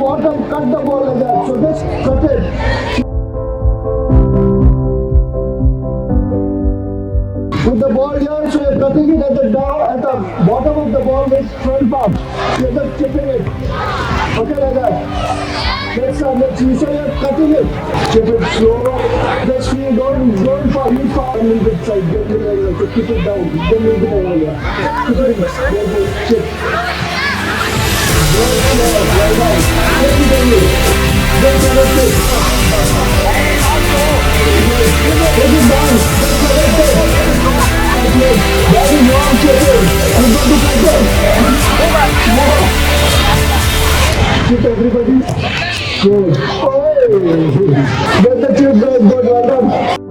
bottom, cut the ball like that. So just cut it. With the ball here, so you're cutting it at the bottom of the ball with front palm. You're just chipping it. Okay, like that. Next time, let's see. So you're cutting it. Chip it slow. Just feel, don't fall. You fall a little bit side. Get it like that. Keep it down. Don't leave it over there. Keep it in. Chip. Very slow. Right now. Take it in. Just let it sit. Take it down. Just let it sit. That is wrong, chipping. You got to cut it. Chip everybody. Good. Oh, get the chip, good, well done.